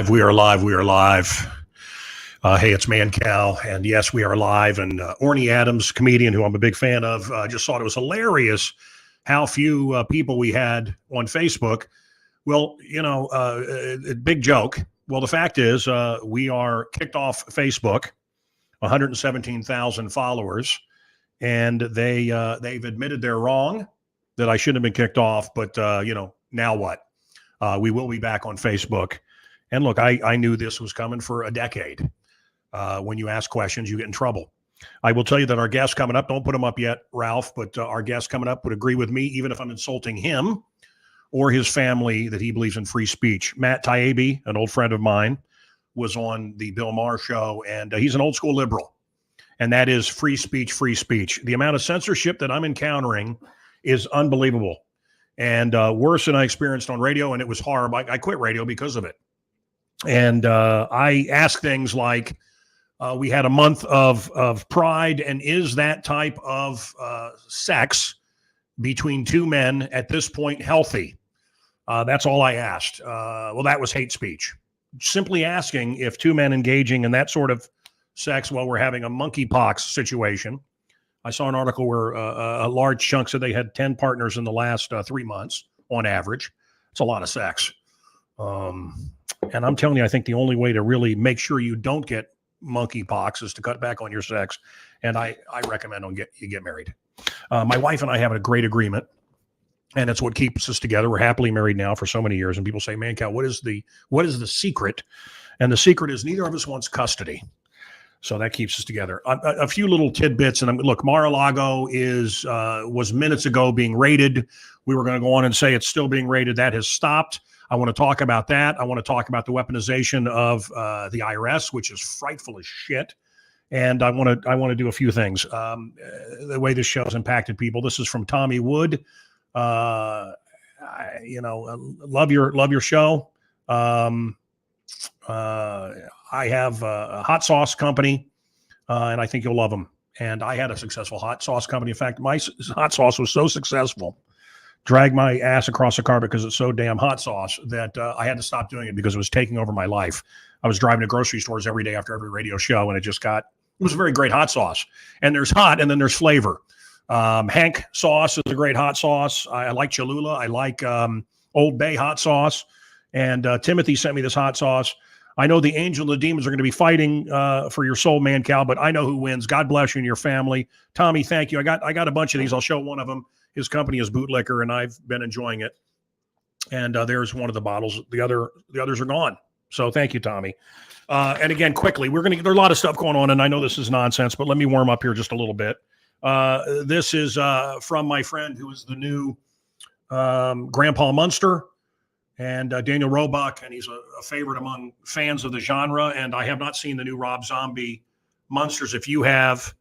We are live. We are live. Hey, it's Mancow, and yes, we are live. And Orny Adams, comedian who I'm a big fan of, just thought it was hilarious how few people we had on Facebook. Well, big joke. Well, the fact is, we are kicked off Facebook, 117,000 followers, and they've admitted they're wrong, that I shouldn't have been kicked off. But now what? We will be back on Facebook. And look, I knew this was coming for a decade. When you ask questions, you get in trouble. I will tell you that our guest coming up, don't put him up yet, Ralph, but our guest coming up would agree with me, even if I'm insulting him or his family, that he believes in free speech. Matt Taibbi, an old friend of mine, was on the Bill Maher show, and he's an old school liberal. And that is free speech, free speech. The amount of censorship that I'm encountering is unbelievable. And worse than I experienced on radio, and it was horrible. I quit radio because of it. And I ask things like, we had a month of Pride, and is that type of sex between two men at this point healthy? That's all I asked. Well, that was hate speech. Simply asking if two men engaging in that sort of sex while we're having a monkeypox situation. I saw an article where a large chunk said they had 10 partners in the last 3 months on average. It's a lot of sex. And I'm telling you, I think the only way to really make sure you don't get monkeypox is to cut back on your sex. And I recommend you get married. My wife and I have a great agreement, and it's what keeps us together. We're happily married now for so many years. And people say, man, Cal, what is the secret? And the secret is neither of us wants custody. So that keeps us together. A few little tidbits. And look, Mar-A Lago was minutes ago being raided. We were going to go on and say it's still being raided. That has stopped. I want to talk about that. I want to talk about the weaponization of the IRS, which is frightful as shit. And I want to do a few things. The way this show has impacted people. This is from Tommy Wood. Love your show. I have a hot sauce company, and I think you'll love them. And I had a successful hot sauce company. In fact, my hot sauce was so successful, dragged my ass across the carpet because it's so damn hot sauce, that I had to stop doing it because it was taking over my life. I was driving to grocery stores every day after every radio show, and it was a very great hot sauce. And there's hot, and then there's flavor. Hank sauce is a great hot sauce. I like Cholula. I like Old Bay hot sauce. And Timothy sent me this hot sauce. I know the angel and the demons are going to be fighting for your soul, man, Cal, but I know who wins. God bless you and your family. Tommy, thank you. I got a bunch of these. I'll show one of them. His company is Bootlicker, and I've been enjoying it. And there's one of the bottles. The others are gone. So thank you, Tommy. And again, quickly, there's a lot of stuff going on, and I know this is nonsense, but let me warm up here just a little bit. This is from my friend who is the new Grandpa Munster, and Daniel Roebuck, and he's a favorite among fans of the genre. And I have not seen the new Rob Zombie Munsters. If you have,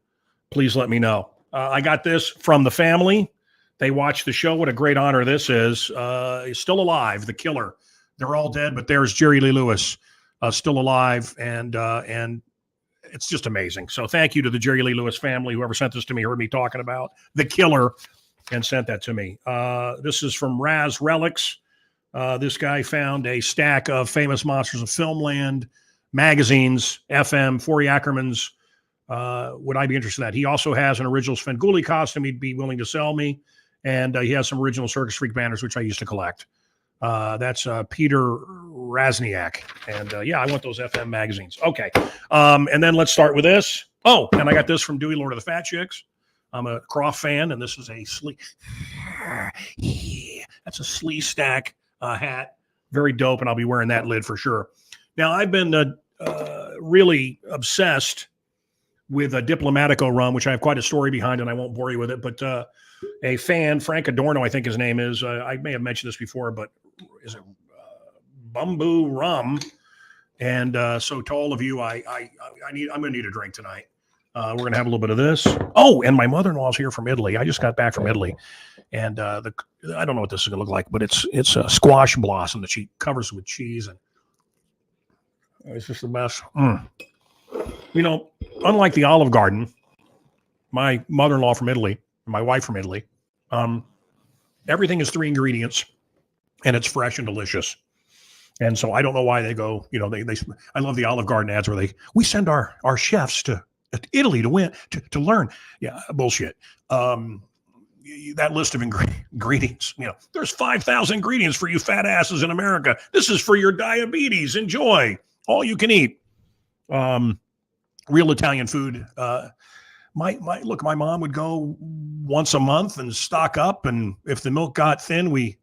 please let me know. I got this from the family. They watched the show. What a great honor this is. He's still alive, the killer. They're all dead, but there's Jerry Lee Lewis still alive, and it's just amazing. So thank you to the Jerry Lee Lewis family. Whoever sent this to me heard me talking about the killer and sent that to me. This is from Raz Relics. This guy found a stack of famous monsters of Filmland magazines, FM, Forey Ackerman's. Would I be interested in that? He also has an original Svengoolie costume he'd be willing to sell me. And he has some original Circus Freak banners, which I used to collect. That's Peter Razniak. And I want those FM magazines. Okay. And then let's start with this. Oh, and I got this from Dewey, Lord of the Fat Chicks. I'm a Croft fan, and this is a that's a Slee Stack hat. Very dope, and I'll be wearing that lid for sure. Now, I've been really obsessed with a Diplomatico rum, which I have quite a story behind, and I won't bore you with it. But a fan, Frank Adorno, I think his name is. I may have mentioned this before, but is it Bumbu Rum? And so to all of you, I'm going to need a drink tonight. We're going to have a little bit of this. Oh, and my mother-in-law's here from Italy. I just got back from Italy, and I don't know what this is going to look like, but it's a squash blossom that she covers with cheese, and it's just the best. Unlike the Olive Garden, my mother-in-law from Italy, my wife from Italy, everything is 3 ingredients, and it's fresh and delicious. And so I don't know why they go, I love the Olive Garden ads where we send our chefs to Italy to learn. Yeah, bullshit. That list of ingredients, there's 5,000 ingredients for you fat asses in America. This is for your diabetes. Enjoy. All you can eat. Real Italian food. My mom would go once a month and stock up. And if the milk got thin, we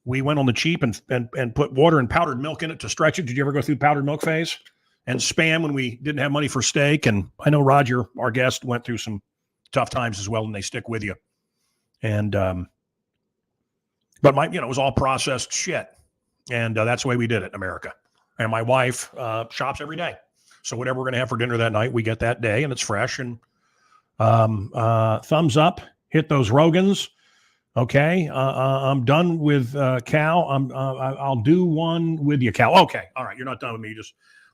went on the cheap and put water and powdered milk in it to stretch it. Did you ever go through powdered milk phase? And Spam when we didn't have money for steak. And I know Roger, our guest, went through some tough times as well, and they stick with you. And but it was all processed shit, and that's the way we did it in America. And my wife shops every day, so whatever we're gonna have for dinner that night, we get that day, and it's fresh. And thumbs up, hit those Rogans. Okay, I'm done with Cal. I'll do one with you, Cal. Okay, all right, you're not done with me.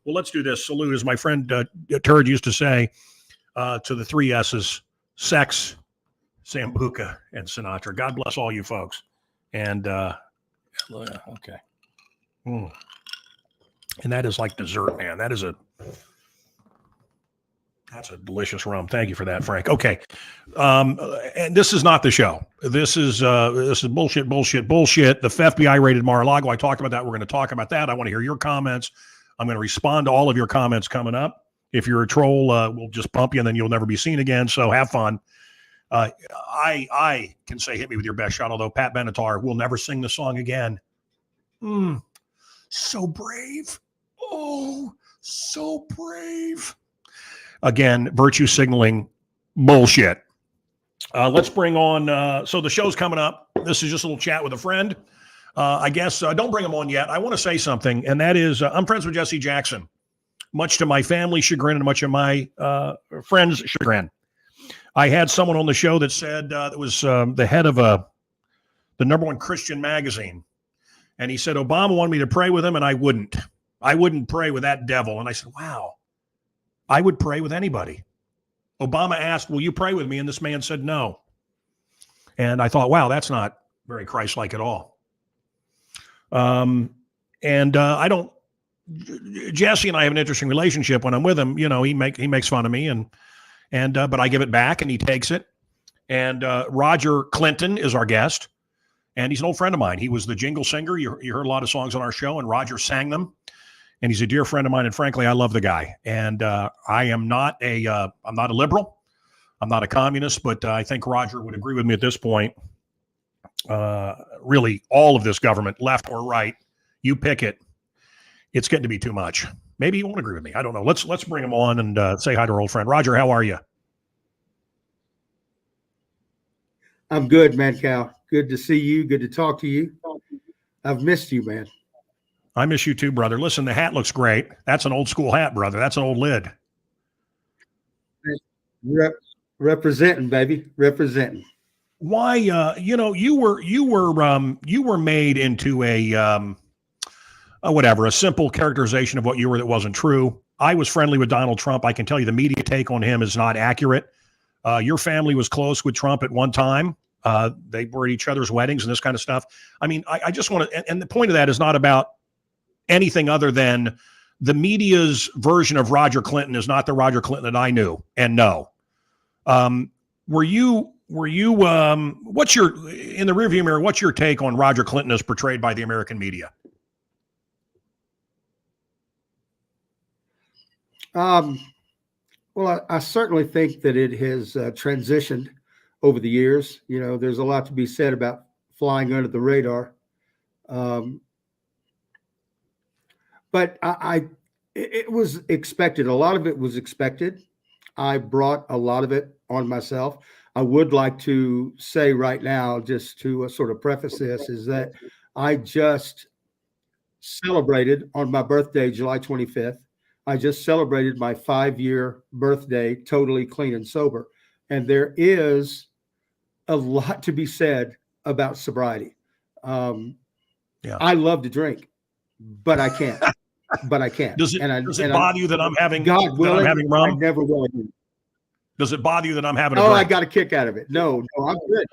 Well, let's do this. Salute, as my friend Turd used to say, to the three S's: sex, Sambuca, and Sinatra. God bless all you folks. And okay. And that is like dessert, man. That's a delicious rum. Thank you for that, Frank. Okay. And this is not the show. This is bullshit. The FBI raided Mar-A Lago. I talked about that. We're going to talk about that. I want to hear your comments. I'm going to respond to all of your comments coming up. If you're a troll, we'll just bump you and then you'll never be seen again. So have fun. I can say hit me with your best shot, although Pat Benatar will never sing the song again. So brave. Oh, so brave. Again, virtue signaling bullshit. Let's bring on, so the show's coming up. This is just a little chat with a friend. I guess don't bring him on yet. I want to say something, and that is I'm friends with Jesse Jackson, much to my family's chagrin and much of my friends' chagrin. I had someone on the show that said that was the head of the number one Christian magazine. And he said, Obama wanted me to pray with him, and I wouldn't. I wouldn't pray with that devil. And I said, wow, I would pray with anybody. Obama asked, will you pray with me? And this man said no. And I thought, wow, that's not very Christ-like at all. I don't, Jesse and I have an interesting relationship. When I'm with him, he makes fun of me but I give it back and he takes it. And Roger Clinton is our guest, and he's an old friend of mine. He was the jingle singer. You heard a lot of songs on our show, and Roger sang them. And he's a dear friend of mine. And frankly, I love the guy. And I'm not a liberal. I'm not a communist, but I think Roger would agree with me at this point. Really, all of this government, left or right, you pick it. It's getting to be too much. Maybe you won't agree with me. I don't know. Let's bring him on and say hi to our old friend. Roger, how are you? I'm good, Mancow. Good to see you. Good to talk to you. I've missed you, man. I miss you too, brother. Listen, the hat looks great. That's an old school hat, brother. That's an old lid. Representing, baby. Representing. Why, you were made into a simple characterization of what you were that wasn't true. I was friendly with Donald Trump. I can tell you the media take on him is not accurate. Your family was close with Trump at one time. They were at each other's weddings and this kind of stuff. I mean, I just want to, and the point of that is not about anything other than the media's version of Roger Clinton is not the Roger Clinton that I knew and know. Were you, what's your, in the rearview mirror, what's your take on Roger Clinton as portrayed by the American media? Well, I certainly think that it has transitioned over the years. There's a lot to be said about flying under the radar. But it was expected. A lot of it was expected. I brought a lot of it on myself. I would like to say right now, just to sort of preface this, is that I just celebrated on my birthday, July 25th. I just celebrated my 5-year birthday, totally clean and sober. And there is a lot to be said about sobriety. I love to drink, but I can't. Does it bother you that I'm having rum? I never will. Does it bother you that I'm having a drink? I got a kick out of it. No, I'm good.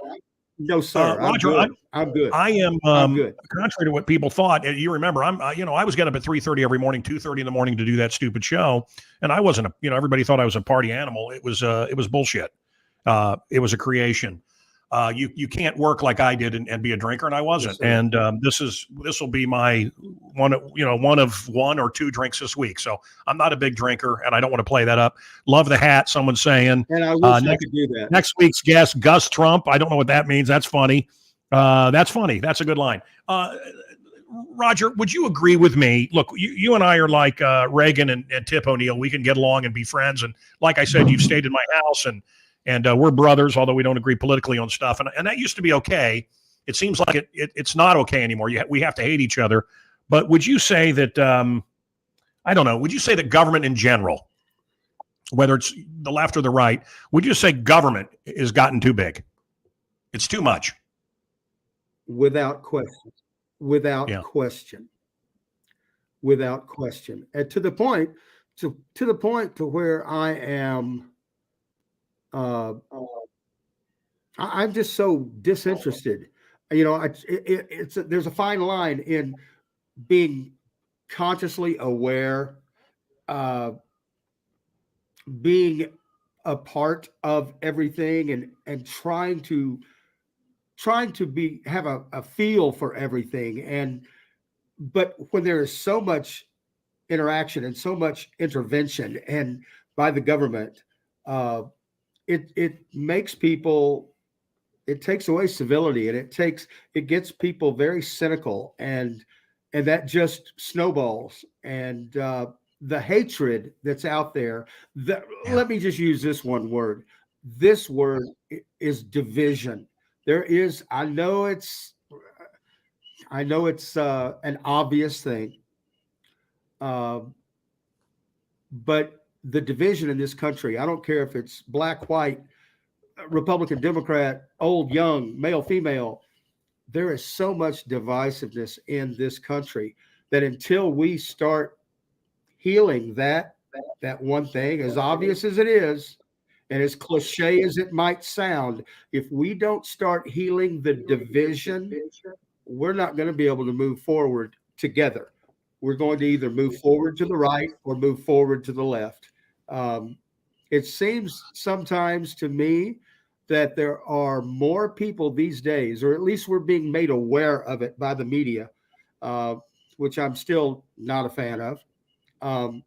No, sir. I'm Roger, good. I'm good. I am I'm good. contrary to what people thought. And you remember, I was getting up at 3:30 every morning, 2:30 in the morning to do that stupid show, and I wasn't everybody thought I was a party animal. It was bullshit. It was a creation. You can't work like I did and be a drinker, and I wasn't. Yes, and this will be my one of one or two drinks this week. So I'm not a big drinker, and I don't want to play that up. Love the hat. Someone's saying. And I wish I could do that. Next week's guest, Gus Trump. I don't know what that means. That's funny. That's funny. That's a good line. Roger, would you agree with me? Look, you and I are like Reagan and Tip O'Neill. We can get along and be friends. And like I said, you've stayed in my house, and we're brothers, although we don't agree politically on stuff. And that used to be okay. It seems like it's not okay anymore. We have to hate each other. But would you say that, I don't know, would you say that government in general, whether it's the left or the right, would you say government has gotten too big? It's too much. Without question. Without question. Without question. And to the point to where I am, I'm just so disinterested. There's a fine line in being consciously aware, being a part of everything, and trying to have a feel for everything. But when there is so much interaction and so much intervention and by the government, it makes people, it takes away civility, and it gets people very cynical, and that just snowballs. And the hatred that's out there, let me just use this one word. This word is division. There is, I know it's an obvious thing, but the division in this country, I don't care if it's black, white, Republican, Democrat, old, young, male, female, there is so much divisiveness in this country that until we start healing that one thing, as obvious as it is, and as cliche as it might sound, if we don't start healing the division, we're not going to be able to move forward together. We're going to either move forward to the right or move forward to the left. It seems sometimes to me that there are more people these days, or at least we're being made aware of it by the media, which I'm still not a fan of.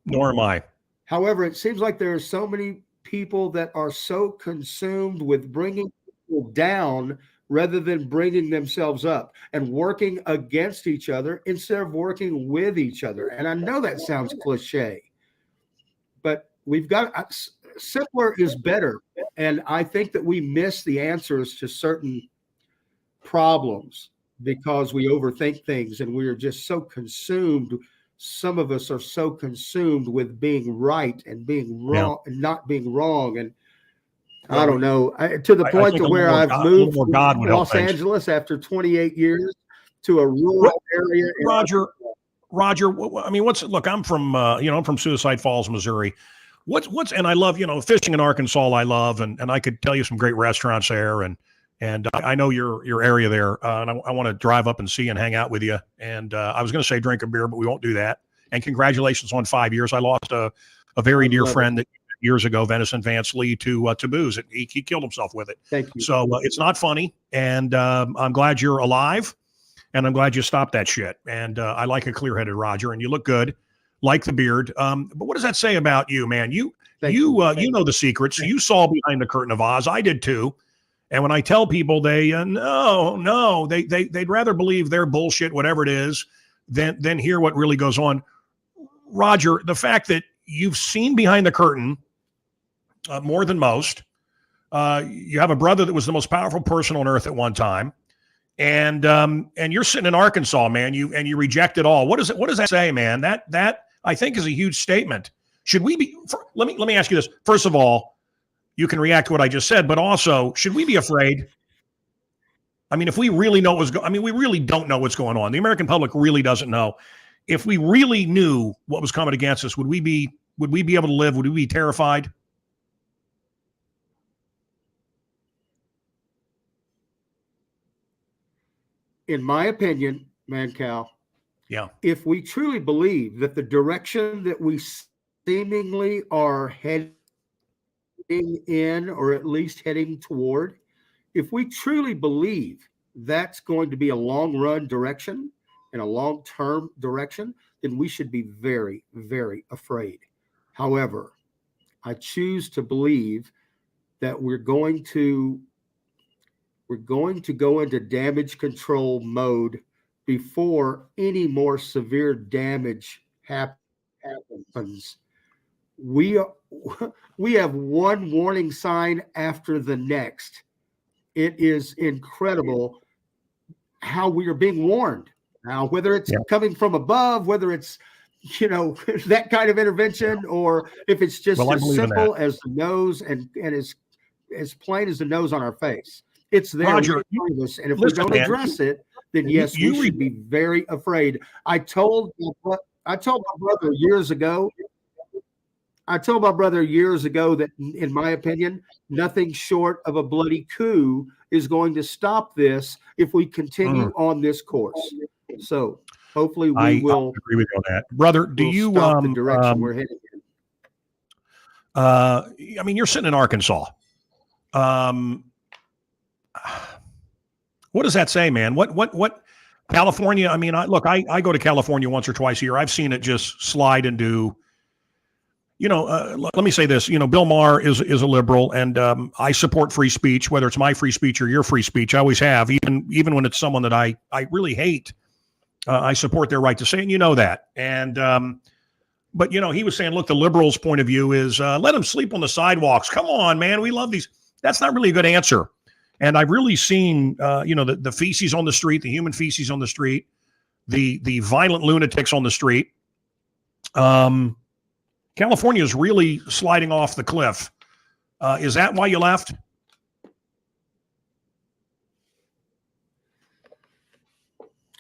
Nor am I. However, it seems like there are so many people that are so consumed with bringing people down rather than bringing themselves up, and working against each other instead of working with each other. And I know that sounds cliche, but we've got simpler is better. And I think that we miss the answers to certain problems because we overthink things, and we're just so consumed. Some of us are so consumed with being right and being wrong and not being wrong. And I don't know, to the point to where I've moved from Los Angeles after 28 years to a rural area. Roger, I mean, look, I'm from, I'm from Suicide Falls, Missouri. And I love, fishing in Arkansas, I love, and I could tell you some great restaurants there. And I know your area there. And I want to drive up and see you and hang out with you. And I was going to say drink a beer, but we won't do that. And congratulations on 5 years. I lost a very dear friend that years ago, Venison Vance Lee, to booze. He killed himself with it. Thank you. So it's not funny. And I'm glad you're alive, and I'm glad you stopped that shit. And I like a clear-headed Roger, and you look good, like the beard. But what does that say about you, man? You know the secrets. You saw behind the curtain of Oz. I did too. And when I tell people they'd rather believe their bullshit, whatever it is, than hear what really goes on. Roger, the fact that you've seen behind the curtain more than most. You have a brother that was the most powerful person on earth at one time, and you're sitting in Arkansas, man. You reject it all. What does that say, man? That I think is a huge statement. Should we be? Let me ask you this. First of all, you can react to what I just said, but also, should we be afraid? I mean, if we really know we really don't know what's going on. The American public really doesn't know. If we really knew what was coming against us, would we be able to live? Would we be terrified? in my opinion, Mancow, Yeah. if we truly believe that the direction that we seemingly are heading in, or at least heading toward, if we truly believe that's going to be a long run direction and a long term direction, then we should be very, very afraid. However, I choose to believe that we're going to go into damage control mode before any more severe damage happens. We are, we have one warning sign after the next. It is incredible how we are being warned now, whether it's coming from above, whether it's that kind of intervention, or if it's just as simple as the nose and as plain as the nose on our face. It's there, Roger, and if we don't address it, then yes, we should be very afraid. I told my brother years ago. I told my brother years ago that, in my opinion, nothing short of a bloody coup is going to stop this if we continue on this course. So hopefully we will agree with you on that, brother. Do you stop the direction we're heading in? I mean, you're sitting in Arkansas. What does that say, man? What California? I mean, I go to California once or twice a year. I've seen it just slide into. Let me say this. Bill Maher is a liberal, and I support free speech, whether it's my free speech or your free speech. I always have, even when it's someone that I really hate. I support their right to say, and you know that. And but he was saying, look, the liberals' point of view is let them sleep on the sidewalks. Come on, man, we love these. That's not really a good answer. And I've really seen, the feces on the street, the human feces on the street, the violent lunatics on the street. California is really sliding off the cliff. Is that why you left?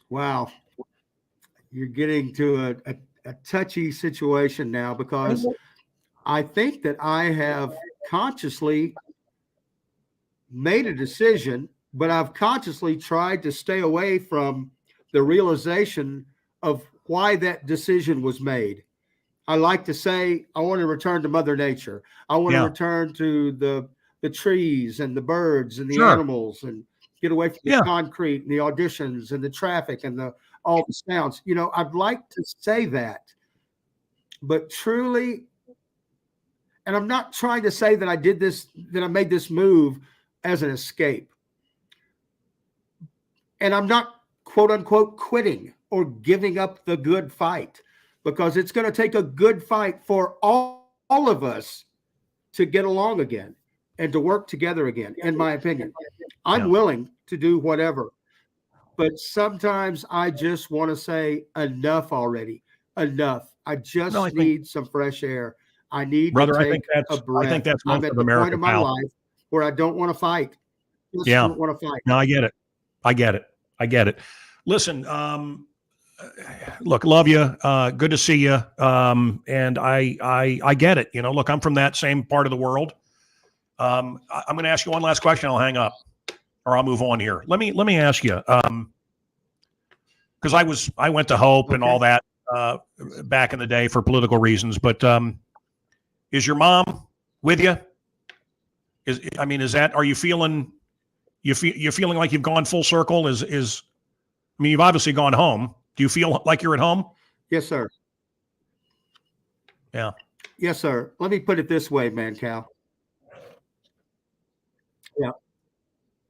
Wow. You're getting to a touchy situation now, because I think that I have consciously made a decision, but I've consciously tried to stay away from the realization of why that decision was made. I like to say, I want to return to Mother Nature. I want to return to the trees and the birds and the animals, and get away from the concrete and the auditions and the traffic and all the sounds. I'd like to say that, but truly, and I'm not trying to say that I made this move as an escape. And I'm not, quote unquote, quitting or giving up the good fight, because it's going to take a good fight for all of us to get along again and to work together again, in my opinion. I'm willing to do whatever, but sometimes I just want to say enough already. Enough. I just need some fresh air. I need to take a breath. I think that's most I'm at of the America, point of my life where I don't want to fight. Don't want to fight. No, I get it. Listen, look, love you. Good to see you. And I get it. Look, I'm from that same part of the world. I'm going to ask you one last question. I'll hang up, or I'll move on here. Let me ask you, because I went to Hope and all that back in the day for political reasons. But is your mom with you? Are you feeling? You're feeling like you've gone full circle? You've obviously gone home. Do you feel like you're at home? Yes, sir. Yeah. Yes, sir. Let me put it this way, Mancow. Yeah.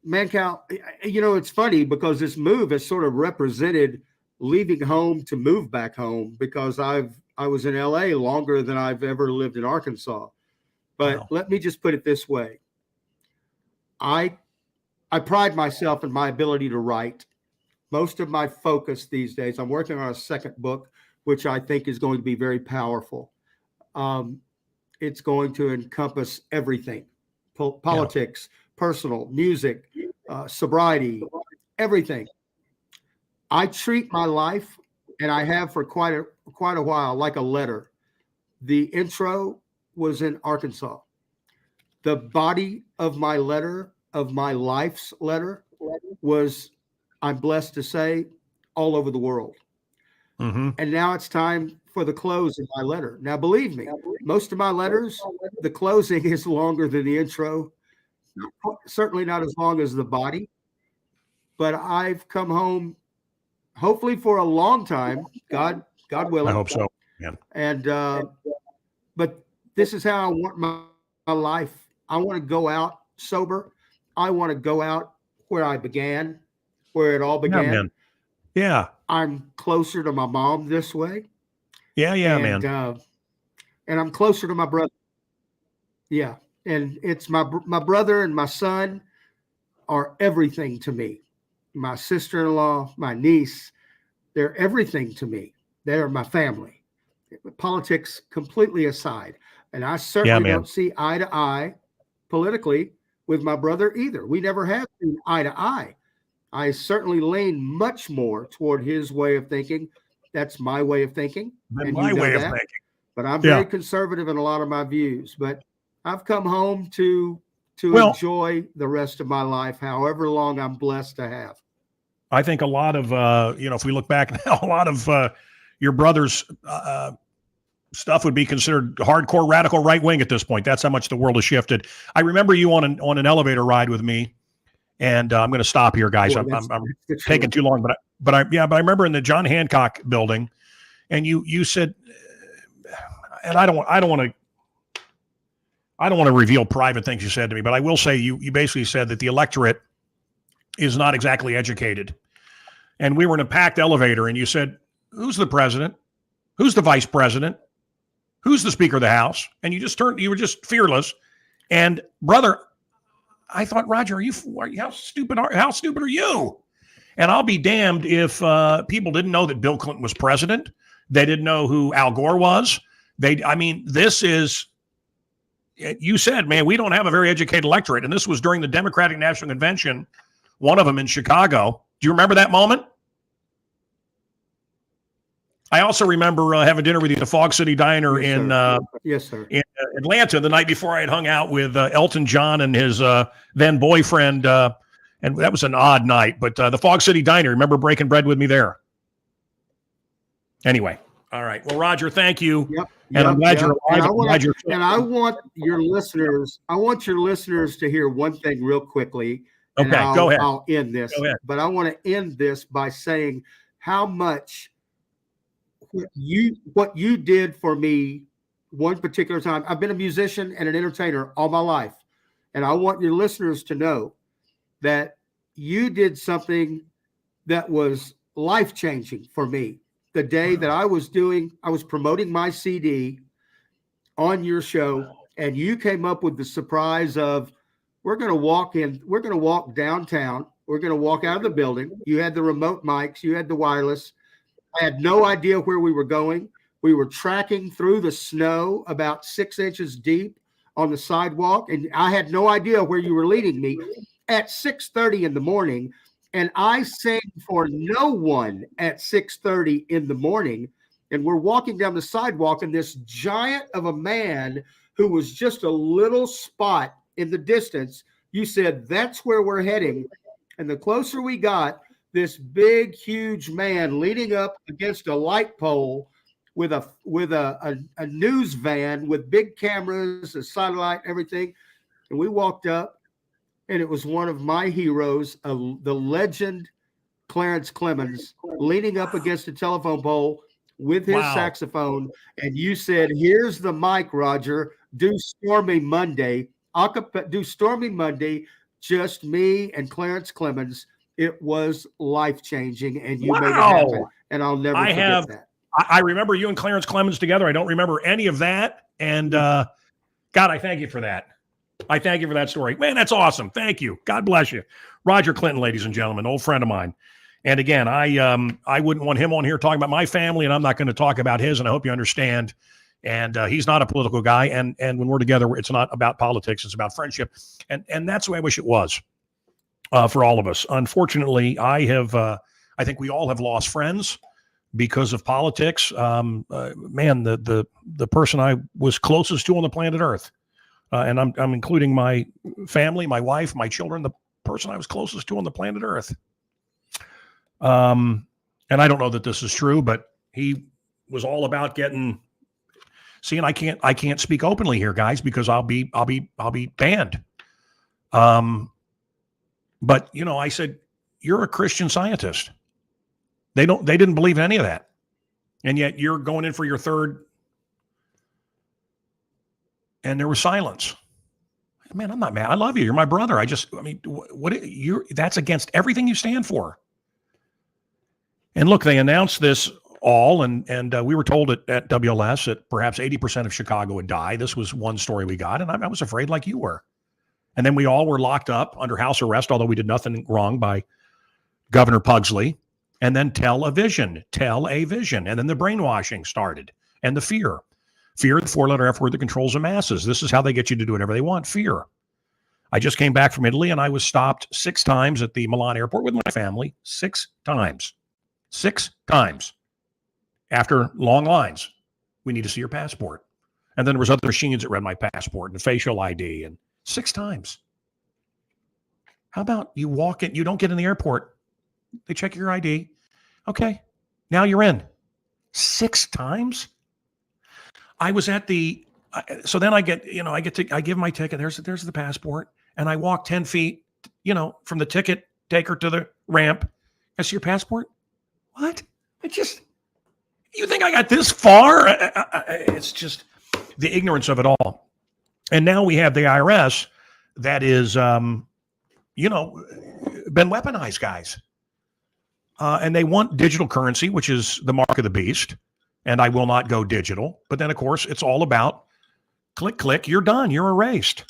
Mancow, it's funny because this move has sort of represented leaving home to move back home, because I was in LA longer than I've ever lived in Arkansas. But let me just put it this way. I pride myself in my ability to write. Most of my focus these days, I'm working on a second book, which I think is going to be very powerful. It's going to encompass everything: politics, personal, music, sobriety, everything. I treat my life, and I have for quite a while, like a letter. The intro was in Arkansas. The body of my letter, of my life's letter, was I'm blessed to say, all over the world. Mm-hmm. And now it's time for the close of my letter. Now, believe me, most of my letters, the closing is longer than the intro. Certainly not as long as the body. But I've come home, hopefully for a long time, God willing. I hope so. Yeah. And but this is how I want my life. I want to go out sober. I want to go out where I began, where it all began. Yeah, man. Yeah. I'm closer to my mom this way. Yeah, and, man. And I'm closer to my brother. Yeah. And it's my brother and my son are everything to me. My sister-in-law, my niece, they're everything to me. They're my family. Politics completely aside. And I certainly don't see eye to eye politically with my brother either. We never have seen eye to eye. I certainly lean much more toward his way of thinking. That's my way of thinking. And my way of thinking. But I'm very conservative in a lot of my views. But I've come home to enjoy the rest of my life, however long I'm blessed to have. I think a lot of, if we look back now, a lot of your brother's stuff would be considered hardcore radical right wing at this point. That's how much the world has shifted. I remember you on an elevator ride with me, and I'm going to stop here, guys. I'm taking too long, but I remember in the John Hancock building, and you said, and I don't want to reveal private things you said to me, but I will say you basically said that the electorate is not exactly educated. And we were in a packed elevator, and you said, who's the president? Who's the vice president? Who's the Speaker of the House? And you were just fearless. And brother, I thought, Roger, how stupid are you? And I'll be damned if people didn't know that Bill Clinton was president. They didn't know who Al Gore was. This is, you said, man, we don't have a very educated electorate. And this was during the Democratic National Convention, one of them in Chicago. Do you remember that moment? I also remember having dinner with you at the Fog City Diner in Atlanta the night before I had hung out with Elton John and his then boyfriend. And that was an odd night, but the Fog City Diner, remember breaking bread with me there? Anyway. All right. Well, Roger, thank you. I'm glad you're alive. And I want your listeners to hear one thing real quickly. Okay, go ahead. I'll end this. But I want to end this by saying how much what you did for me one particular time. I've been a musician and an entertainer all my life. And I want your listeners to know that you did something that was life-changing for me. The day that I was promoting my CD on your show, and you came up with the surprise of, we're going to walk downtown. We're going to walk out of the building. You had the remote mics. You had the wireless. I had no idea where we were going. We were tracking through the snow about 6 inches deep on the sidewalk, and I had no idea where you were leading me at 6:30 in the morning. And I sang for no one at 6:30 in the morning. And we're walking down the sidewalk, and this giant of a man who was just a little spot in the distance, you said, that's where we're heading. And the closer we got, this big, huge man leaning up against a light pole with a news van with big cameras, a satellite, everything. And we walked up. And it was one of my heroes, the legend Clarence Clemens, leaning up against a telephone pole with his saxophone. And you said, here's the mic, Roger. Do Stormy Monday. Do Stormy Monday, just me and Clarence Clemens. It was life-changing, and you made it happen. And I'll never forget that. I remember you and Clarence Clemens together. I don't remember any of that. And God, I thank you for that. I thank you for that story. Man, that's awesome. Thank you. God bless you. Roger Clinton, ladies and gentlemen, old friend of mine. And again, I wouldn't want him on here talking about my family, and I'm not going to talk about his, and I hope you understand. And he's not a political guy. And when we're together, it's not about politics. It's about friendship. And that's the way I wish it was for all of us. Unfortunately, I think we all have lost friends because of politics. Man, the person I was closest to on the planet Earth, and I'm including my family, my wife, my children, the person I was closest to on the planet Earth And I don't know that this is true, but he was all about getting. See, and I can't speak openly here, guys, because I'll be banned. But I said, you're a Christian scientist. They didn't believe in any of that, and yet you're going in for your third. And there was silence. Man, I'm not mad. I love you. You're my brother. That's against everything you stand for. And look, they announced this all, and we were told at WLS that perhaps 80% of Chicago would die. This was one story we got, and I was afraid like you were. And then we all were locked up under house arrest, although we did nothing wrong, by Governor Pugsley. And then tell a vision. And then the brainwashing started, and the fear. Fear, the four-letter F word that controls the masses. This is how they get you to do whatever they want. Fear. I just came back from Italy, and I was stopped 6 times at the Milan airport with my family. 6 times. 6 times. After long lines. We need to see your passport. And then there was other machines that read my passport and facial ID. And 6 times. How about you walk in? You don't get in the airport. They check your ID. Okay. Now you're in. 6 times? I was at so then I give my ticket. There's the passport. And I walk 10 feet, from the ticket taker to the ramp. I see your passport. What? You think I got this far? It's just the ignorance of it all. And now we have the IRS that is, been weaponized, guys. And they want digital currency, which is the mark of the beast. And I will not go digital. But then, of course, it's all about click, click, you're done. You're erased.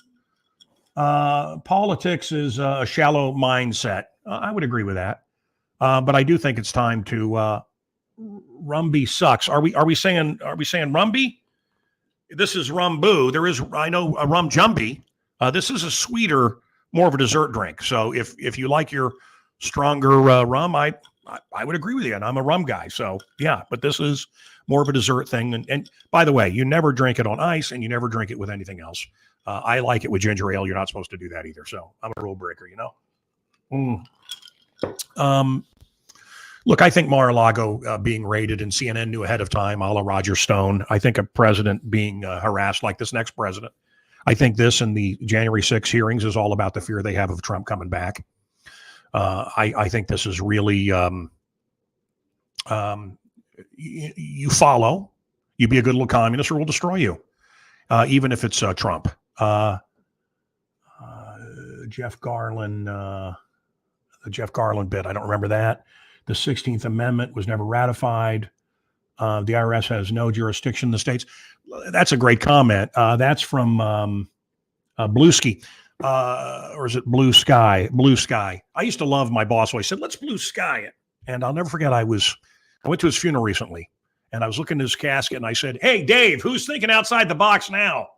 Politics is a shallow mindset. I would agree with that. But I do think it's time to Rumby sucks. Are we saying Rumby? This is Rumboo. There is, I know, a Rum Jumbie. This is a sweeter, more of a dessert drink. So if you like your stronger rum, I would agree with you. And I'm a rum guy. So yeah, but this is more of a dessert thing. And by the way, you never drink it on ice, and you never drink it with anything else. I like it with ginger ale. You're not supposed to do that either. So I'm a rule breaker, Look, I think Mar-A Lago being raided, and CNN knew ahead of time, a la Roger Stone. I think a president being harassed like this next president. I think this and the January 6 hearings is all about the fear they have of Trump coming back. I think this is really, you follow, you be a good little communist, or we'll destroy you, even if it's Trump. Jeff Garland, the Jeff Garland bit, I don't remember that. The 16th Amendment was never ratified. The IRS has no jurisdiction in the states. That's a great comment. That's from Bluesky. Or is it Blue Sky? Blue Sky. I used to love my boss always said, let's blue sky it. And I'll never forget, I went to his funeral recently, and I was looking at his casket, and I said, hey, Dave, who's thinking outside the box now?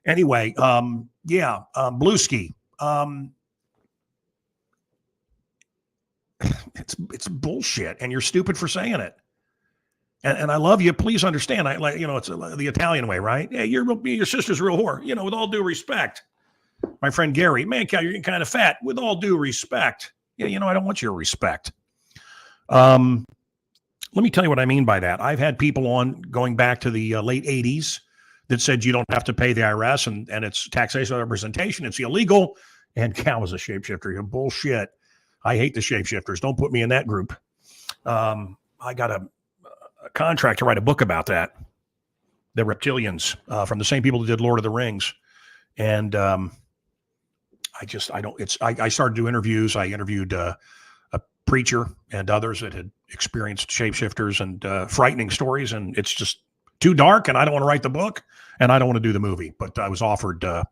Anyway, Bluesky. It's bullshit, and you're stupid for saying it. And I love you. Please understand. It's the Italian way, right? Yeah, your sister's a real whore. With all due respect. My friend Gary, Mancow, you're getting kind of fat. With all due respect. Yeah, I don't want your respect. Let me tell you what I mean by that. I've had people on going back to the late 80s that said you don't have to pay the IRS, and it's taxation representation. It's illegal. And Cal was a shapeshifter. You're bullshit. I hate the shapeshifters. Don't put me in that group. I got a contract to write a book about that. The reptilians from the same people that did Lord of the Rings. And I started to do interviews. I interviewed a preacher and others that had experienced shapeshifters and frightening stories. And it's just too dark, and I don't want to write the book, and I don't want to do the movie. But I was offered that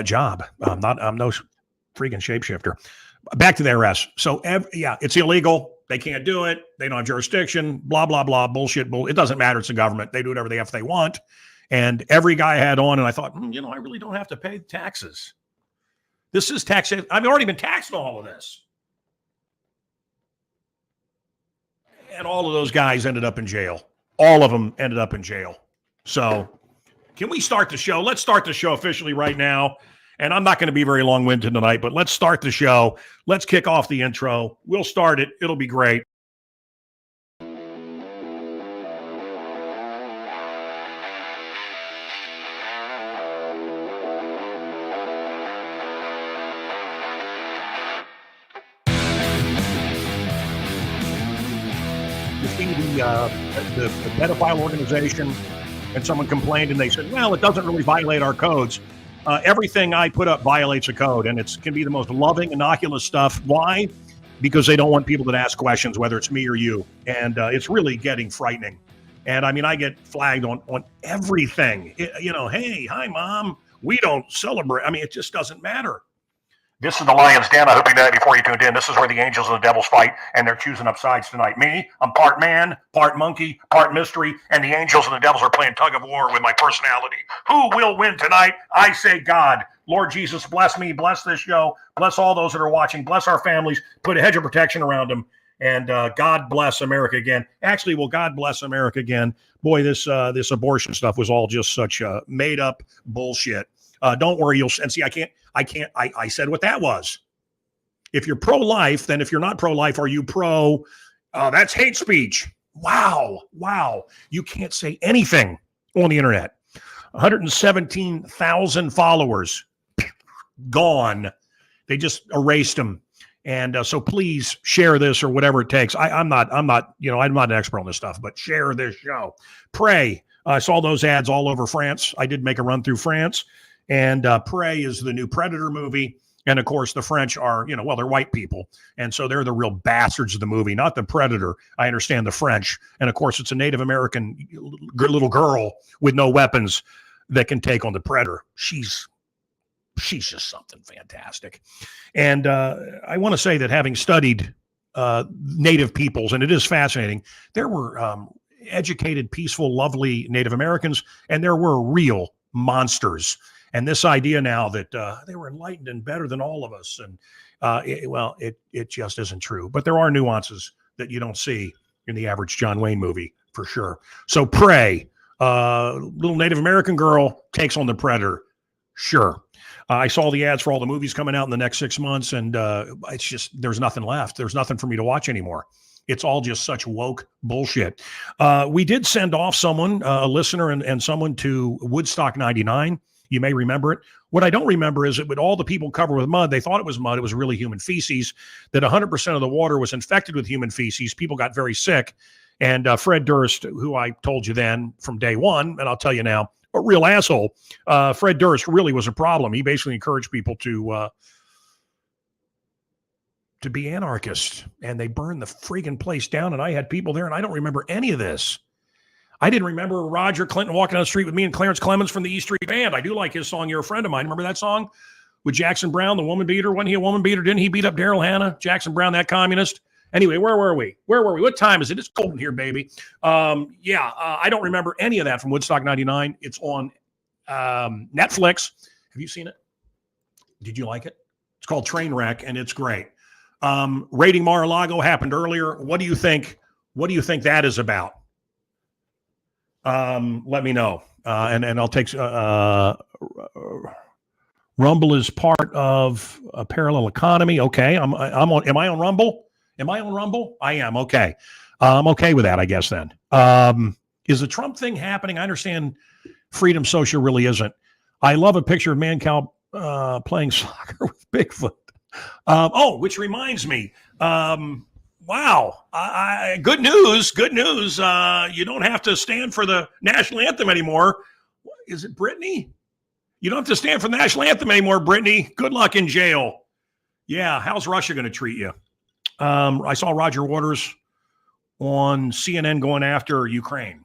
job. I'm no freaking shapeshifter. Back to the IRS. So it's illegal. They can't do it. They don't have jurisdiction. Blah blah blah. Bullshit. It doesn't matter. It's the government. They do whatever they want. And every guy I had on, and I thought, I really don't have to pay taxes. This is tax. I've already been taxed on all of this. And all of those guys ended up in jail. All of them ended up in jail. So can we start the show? Let's start the show officially right now. And I'm not going to be very long-winded tonight, but let's start the show. Let's kick off the intro. We'll start it. It'll be great. The pedophile organization, and someone complained and they said, well, it doesn't really violate our codes. Everything I put up violates a code, and it can be the most loving, innocuous stuff. Why? Because they don't want people that ask questions, whether it's me or you. And it's really getting frightening. And I mean, I get flagged on everything. Hey, hi, Mom. We don't celebrate. I mean, it just doesn't matter. This is the Lion's Den. I hope you know that before you tuned in. This is where the angels and the devils fight, and they're choosing up sides tonight. Me, I'm part man, part monkey, part mystery, and the angels and the devils are playing tug of war with my personality. Who will win tonight? I say God. Lord Jesus, bless me, bless this show, bless all those that are watching, bless our families, put a hedge of protection around them, and God bless America again. Actually, will God bless America again? Boy, this abortion stuff was all just such made-up bullshit. Don't worry, you'll and see. I said what that was. If you're pro-life, then if you're not pro-life, are you pro? That's hate speech. Wow. You can't say anything on the internet. 117,000 followers gone. They just erased them. And so please share this or whatever it takes. I'm not an expert on this stuff, but share this show. Pray. I saw those ads all over France. I did make a run through France. And Prey is the new Predator movie. And of course, the French are, they're white people. And so they're the real bastards of the movie, not the Predator. I understand the French. And of course, it's a Native American little girl with no weapons that can take on the Predator. She's just something fantastic. And I want to say that having studied Native peoples, and it is fascinating, there were educated, peaceful, lovely Native Americans, and there were real monsters. And this idea now that they were enlightened and better than all of us, and it just isn't true. But there are nuances that you don't see in the average John Wayne movie, for sure. So Prey, little Native American girl takes on the Predator. Sure. I saw the ads for all the movies coming out in the next 6 months, and it's just, there's nothing left. There's nothing for me to watch anymore. It's all just such woke bullshit. We did send off someone, a listener and someone to Woodstock 99. You may remember it. What I don't remember is that with all the people covered with mud, they thought it was mud. It was really human feces, that 100% of the water was infected with human feces. People got very sick. And Fred Durst, who I told you then from day one, and I'll tell you now, a real asshole. Fred Durst really was a problem. He basically encouraged people to be anarchists, and they burned the freaking place down. And I had people there, and I don't remember any of this. I didn't remember Roger Clinton walking down the street with me and Clarence Clemens from the E Street Band. I do like his song, You're a Friend of Mine. Remember that song with Jackson Brown, the woman beater? Wasn't he a woman beater? Didn't he beat up Daryl Hannah? Jackson Brown, that communist? Anyway, where were we? What time is it? It's cold in here, baby. I don't remember any of that from Woodstock 99. It's on Netflix. Have you seen it? Did you like it? It's called Trainwreck, and it's great. Raiding Mar-A Lago happened earlier. What do you think that is about? Let me know. And I'll take Rumble is part of a parallel economy. Okay. Am I on Rumble? I am. Okay. I'm okay with that, I guess then. Is the Trump thing happening? I understand Freedom Social really isn't. I love a picture of Mancow playing soccer with Bigfoot. Which reminds me, wow. Good news. You don't have to stand for the national anthem anymore. Is it Brittany? You don't have to stand for the national anthem anymore, Brittany. Good luck in jail. Yeah, how's Russia going to treat you? I saw Roger Waters on CNN going after Ukraine.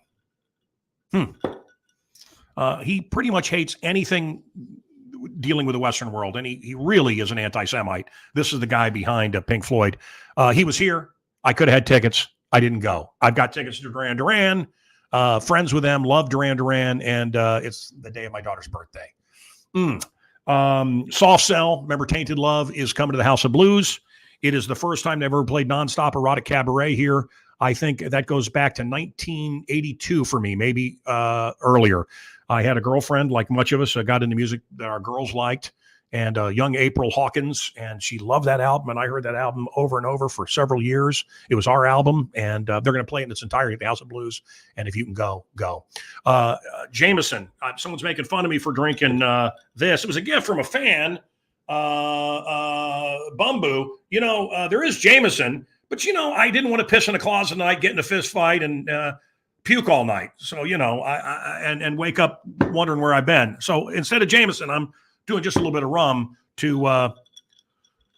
He pretty much hates anything dealing with the Western world, and he really is an anti-Semite. This is the guy behind Pink Floyd. He was here. I could have had tickets. I didn't go. I've got tickets to Duran Duran. Friends with them, love Duran Duran, and it's the day of my daughter's birthday. Soft Cell, remember Tainted Love, is coming to the House of Blues. It is the first time they ever played nonstop erotic cabaret here. I think that goes back to 1982 for me, maybe earlier. I had a girlfriend, like much of us, got into music that our girls liked, and young April Hawkins, and she loved that album, and I heard that album over and over for several years. It was our album, and they're going to play it in its entirety at the House of Blues, and if you can go. Jameson, someone's making fun of me for drinking this. It was a gift from a fan, Bumbu. There is Jameson, but, I didn't want to piss in a closet tonight, get in a fist fight, and puke all night. So, and wake up wondering where I've been. So instead of Jameson, I'm doing just a little bit of rum to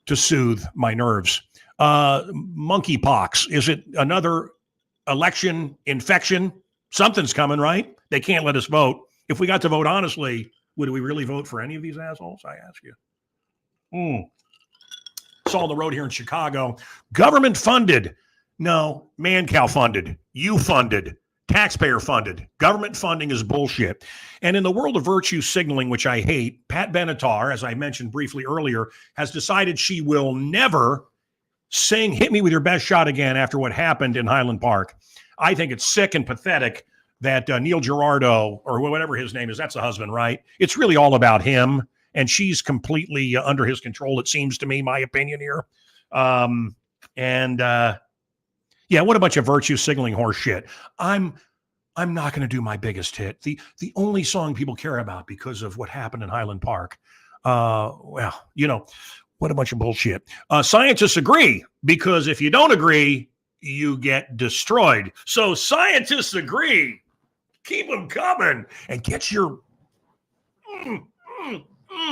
soothe my nerves. Monkeypox. Is it another election infection? Something's coming, right? They can't let us vote. If we got to vote honestly, would we really vote for any of these assholes? I ask you. Saw on the road here in Chicago. Government funded. No, Mancow funded. You funded. Taxpayer funded. Government funding is bullshit. And in the world of virtue signaling, which I hate, Pat Benatar, as I mentioned briefly earlier, has decided she will never sing "Hit Me With Your Best Shot" again after what happened in Highland Park. I think it's sick and pathetic that Neil Girardo, or whatever his name is, that's the husband, right? It's really all about him, and she's completely under his control, it seems to me, my opinion here. Yeah, what a bunch of virtue signaling horse shit. I'm not going to do my biggest hit. The only song people care about because of what happened in Highland Park. What a bunch of bullshit. Scientists agree, because if you don't agree, you get destroyed. So scientists agree. Keep them coming and get your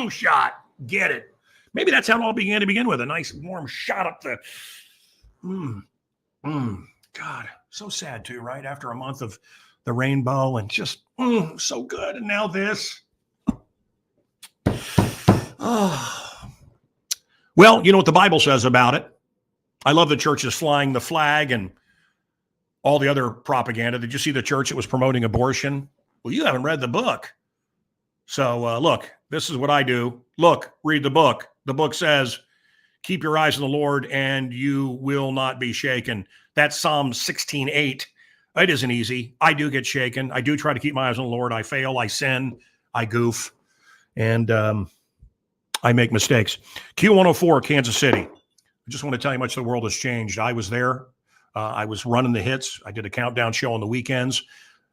shot. Get it. Maybe that's how it all began to begin with. A nice warm shot up the... God, so sad too, right? After a month of the rainbow and just so good. And now this. Well, you know what the Bible says about it. I love the churches flying the flag and all the other propaganda. Did you see the church that was promoting abortion? Well, you haven't read the book. So look, this is what I do. Look, read the book. The book says, keep your eyes on the Lord and you will not be shaken. That's Psalm 16:8. It isn't easy. I do get shaken. I do try to keep my eyes on the Lord. I fail. I sin. I goof. And I make mistakes. Q104, Kansas City. I just want to tell you how much the world has changed. I was there. I was running the hits. I did a countdown show on the weekends.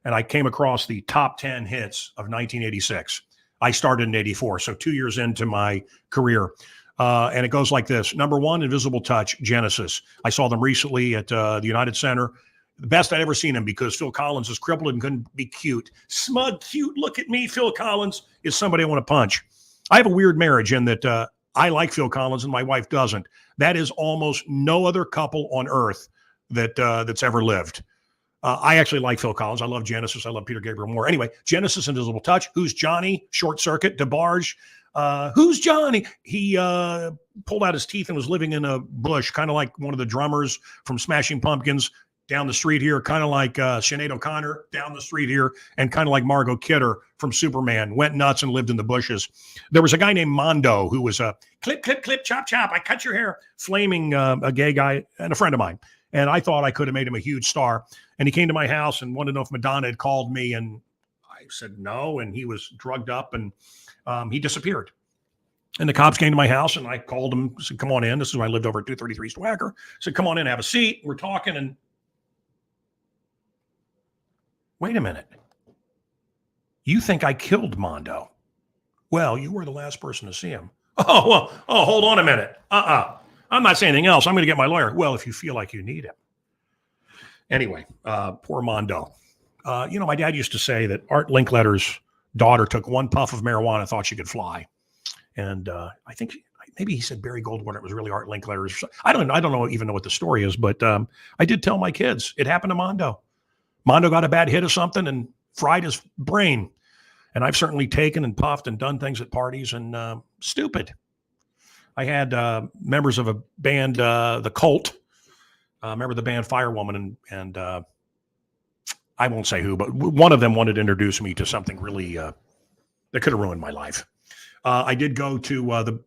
And I came across the top 10 hits of 1986. I started in 84, so 2 years into my career. And it goes like this. Number one, Invisible Touch, Genesis. I saw them recently at the United Center. The best I'd ever seen him, because Phil Collins is crippled and couldn't be cute. Smug, cute, look at me. Phil Collins is somebody I want to punch. I have a weird marriage in that I like Phil Collins and my wife doesn't. That is almost no other couple on earth that's ever lived. I actually like Phil Collins. I love Genesis. I love Peter Gabriel more. Anyway, Genesis, Invisible Touch. Who's Johnny? Short Circuit, DeBarge. Who's Johnny? He pulled out his teeth and was living in a bush, kind of like one of the drummers from Smashing Pumpkins down the street here, kind of like Sinead O'Connor down the street here, and kind of like Margot Kidder from Superman, went nuts and lived in the bushes. There was a guy named Mondo who was a clip, clip, clip, chop, chop, I cut your hair, flaming a gay guy and a friend of mine. And I thought I could have made him a huge star. And he came to my house and wanted to know if Madonna had called me. And I said no. And he was drugged up and he disappeared. And the cops came to my house and I called him, said, come on in. This is when I lived over at 233 Swagger. Said, come on in, have a seat. We're talking. And wait a minute. You think I killed Mondo? Well, you were the last person to see him. Oh, hold on a minute. I'm not saying anything else. I'm going to get my lawyer. Well, if you feel like you need him. Anyway, poor Mondo. My dad used to say that Art Linkletter's daughter took one puff of marijuana and thought she could fly. And I think maybe he said Barry Goldwater. It was really Art Linkletter's. I don't even know what the story is, but I did tell my kids it happened to Mondo. Mondo got a bad hit of something and fried his brain. And I've certainly taken and puffed and done things at parties and stupid. I had members of a band, The Cult. Remember the band Firewoman, and I won't say who, but one of them wanted to introduce me to something really that could have ruined my life. I did go to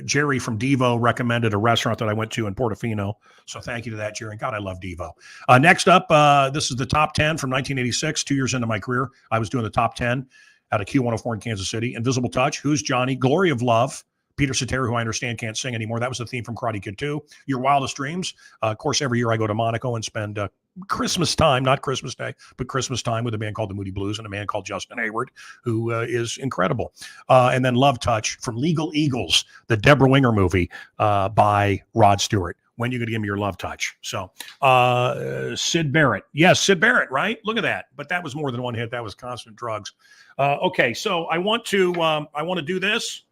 Jerry from Devo recommended a restaurant that I went to in Portofino. So thank you to that, Jerry. God, I love Devo. Next up, this is the top 10 from 1986, 2 years into my career. I was doing the top 10. out of Q104 in Kansas City. Invisible Touch, Who's Johnny? Glory of Love, Peter Cetera, who I understand can't sing anymore. That was the theme from Karate Kid 2. Your Wildest Dreams. Of course, every year I go to Monaco and spend Christmas time, not Christmas Day, but Christmas time with a band called the Moody Blues and a man called Justin Hayward, who is incredible. And then Love Touch from Legal Eagles, the Deborah Winger movie by Rod Stewart. When are you going to give me your Love Touch? So Sid Barrett. Yes, Sid Barrett, right? Look at that. But that was more than one hit. That was Constant Drugs. Okay, so I want to do this.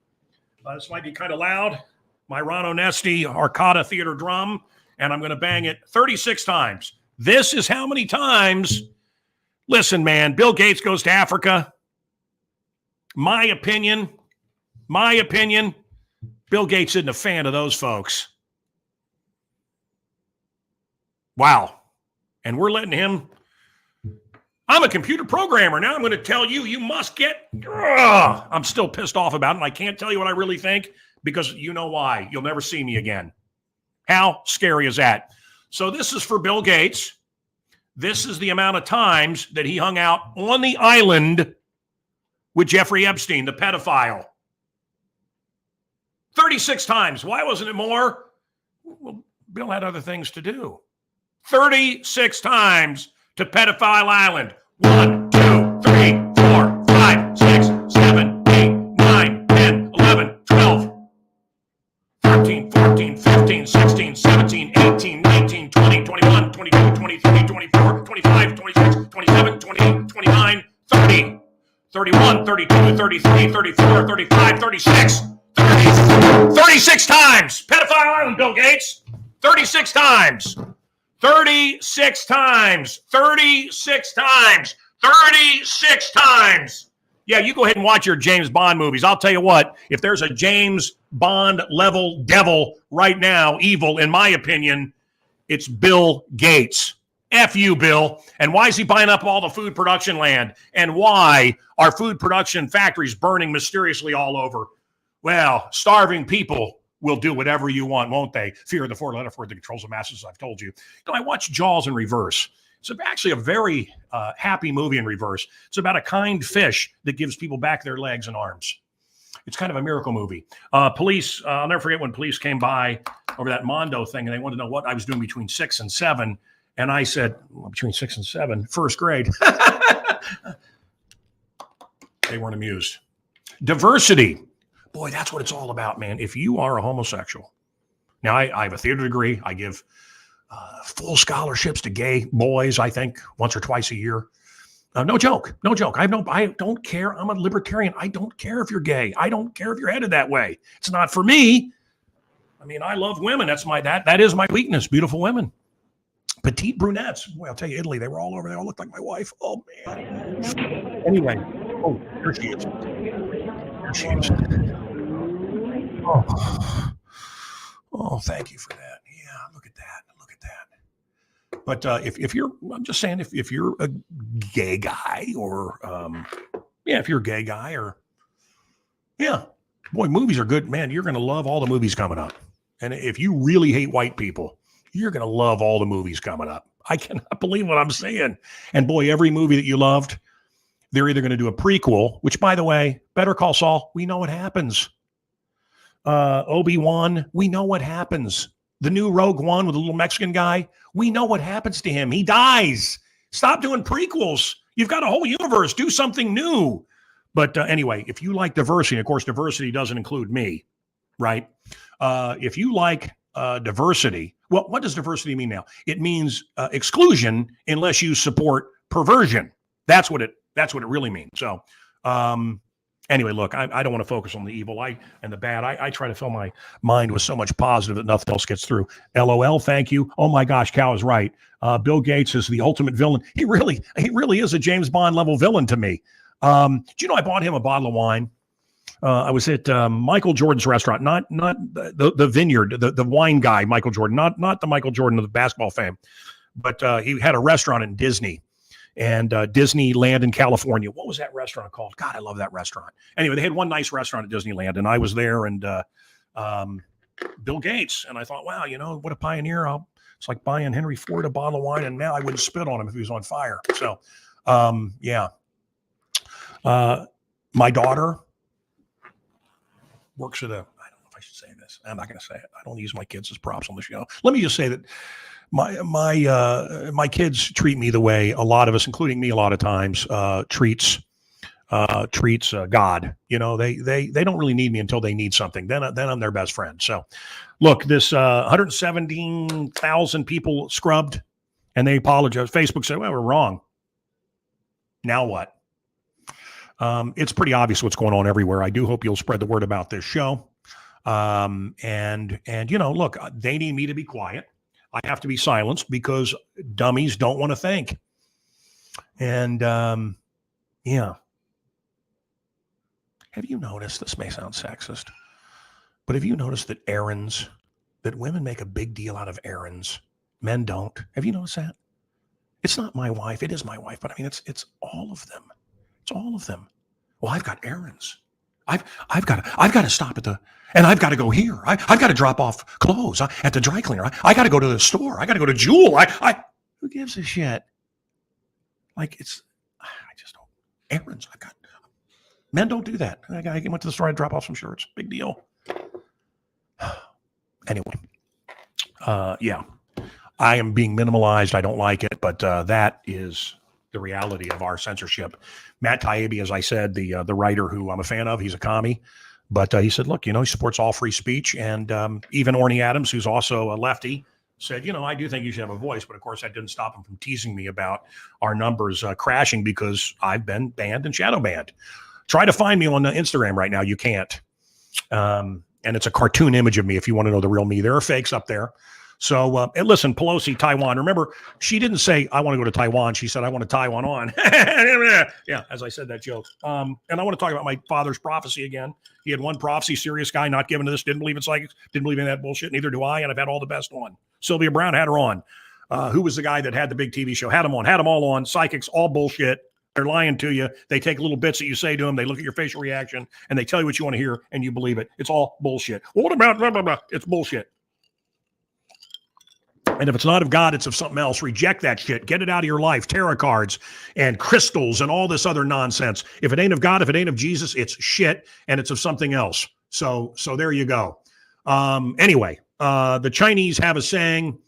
This might be kind of loud. My Ron Onesti Arcada Theater drum, and I'm going to bang it 36 times. This is how many times. Listen, man, Bill Gates goes to Africa. My opinion, Bill Gates isn't a fan of those folks. Wow. And we're letting him. I'm a computer programmer. Now I'm going to tell you, you must get. I'm still pissed off about it. And I can't tell you what I really think because you know why. You'll never see me again. How scary is that? So this is for Bill Gates. This is the amount of times that he hung out on the island with Jeffrey Epstein, the pedophile. 36 times. Why wasn't it more? Well, Bill had other things to do. 36 times to Pedophile Island. 1, 2, 3, 4, 5, 6, 7, 8, 9, 10, 11, 12, 13, 14, 15, 16, 17, 18, 19, 20, 21, 22, 23, 24, 25, 26, 27, 28, 29, 30, 31, 32, 33, 34, 35, 36, 36 times. Pedophile Island, Bill Gates. 36 times. 36 times. 36 times. 36 times. Yeah, you go ahead and watch your James Bond movies. I'll tell you what, if there's a James Bond level devil right now, evil, in my opinion, it's Bill Gates. F you, Bill. And why is he buying up all the food production land? And why are food production factories burning mysteriously all over? Well, starving people will do whatever you want, won't they? Fear the four-letter word that controls the masses, I've told you. I watched Jaws in reverse. It's actually a very happy movie in reverse. It's about a kind fish that gives people back their legs and arms. It's kind of a miracle movie. Police, I'll never forget when police came by over that Mondo thing, and they wanted to know what I was doing between 6 and 7. And I said, well, between 6 and 7, first grade. They weren't amused. Diversity. Boy, that's what it's all about, man. If you are a homosexual. Now, I have a theater degree. I give full scholarships to gay boys, I think, once or twice a year. No joke. I don't care. I'm a libertarian. I don't care if you're gay. I don't care if you're headed that way. It's not for me. I mean, I love women. That is my weakness. Beautiful women. Petite brunettes. Boy, I'll tell you, Italy, they were all over. They all looked like my wife. Oh, man. Anyway. Oh, here she is. Oh, thank you for that. Yeah, look at that. But if you're, I'm just saying, if you're a gay guy or, if you're a gay guy or, boy, movies are good, man. You're going to love all the movies coming up. And if you really hate white people, you're going to love all the movies coming up. I cannot believe what I'm saying. And boy, every movie that you loved, they're either going to do a prequel, which, by the way, Better Call Saul, we know what happens. Obi-Wan, we know what happens. The new Rogue One with the little Mexican guy, we know what happens to him. He dies. Stop doing prequels. You've got a whole universe. Do something new. But anyway, if you like diversity, of course, diversity doesn't include me, right? If you like diversity, well, what does diversity mean now? It means exclusion unless you support perversion. That's what it really means. So anyway, look, I don't want to focus on the evil and the bad. I try to fill my mind with so much positive that nothing else gets through. LOL, thank you. Oh my gosh, Cal is right. Bill Gates is the ultimate villain. He really is a James Bond level villain to me. Do you know I bought him a bottle of wine? I was at Michael Jordan's restaurant, not the vineyard, the wine guy, Michael Jordan, not the Michael Jordan of the basketball fame, but he had a restaurant in Disney. And Disneyland in California. What was that restaurant called? God, I love that restaurant. Anyway, they had one nice restaurant at Disneyland, and I was there, and Bill Gates. And I thought, wow, what a pioneer. It's like buying Henry Ford a bottle of wine, and now I wouldn't spit on him if he was on fire. So, My daughter works at I don't know if I should say this. I'm not going to say it. I don't use my kids as props on the show. Let me just say that my kids treat me the way a lot of us, including me, a lot of times treats God. You know, they don't really need me until they need something. Then I'm their best friend. So, look, this 117,000 people scrubbed, and they apologized. Facebook said, "Well, we're wrong." Now what? It's pretty obvious what's going on everywhere. I do hope you'll spread the word about this show. And you know, look, they need me to be quiet. I have to be silenced because dummies don't want to think. And yeah. Have you noticed, this may sound sexist, but have you noticed that that women make a big deal out of errands, men don't? Have you noticed that? It's not my wife. It is my wife, but I mean, it's all of them. It's all of them. Well, I've got errands. I've got to stop and I've got to go here. I've got to drop off clothes at the dry cleaner. I got to go to the store. I got to go to Jewel. Who gives a shit? Like I just don't. Errands. Men don't do that. I went to the store. I drop off some shirts. Big deal. Anyway, yeah, I am being minimalized. I don't like it, but that is the reality of our censorship. Matt Taibbi, as I said, the writer who I'm a fan of, he's a commie, but he said, look, you know, he supports all free speech. And even Orny Adams, who's also a lefty, said, you know, I do think you should have a voice. But of course, that didn't stop him from teasing me about our numbers crashing because I've been banned and shadow banned. Try to find me on Instagram right now. You can't. And it's a cartoon image of me if you want to know the real me. There are fakes up there. So, and listen, Pelosi, Taiwan. Remember, she didn't say, I want to go to Taiwan. She said, I want to Taiwan on. Yeah, as I said that joke. And I want to talk about my father's prophecy again. He had one prophecy, serious guy, not given to this, didn't believe in psychics, didn't believe in that bullshit. Neither do I. And I've had all the best on. Sylvia Brown had her on. Who was the guy that had the big TV show? Had them on, had them all on. Psychics, all bullshit. They're lying to you. They take little bits that you say to them. They look at your facial reaction and they tell you what you want to hear and you believe it. It's all bullshit. Well, what about blah, blah, blah? It's bullshit. And if it's not of God, it's of something else. Reject that shit. Get it out of your life. Tarot cards and crystals and all this other nonsense. If it ain't of God, if it ain't of Jesus, it's shit and it's of something else. So there you go. Anyway, the Chinese have a saying,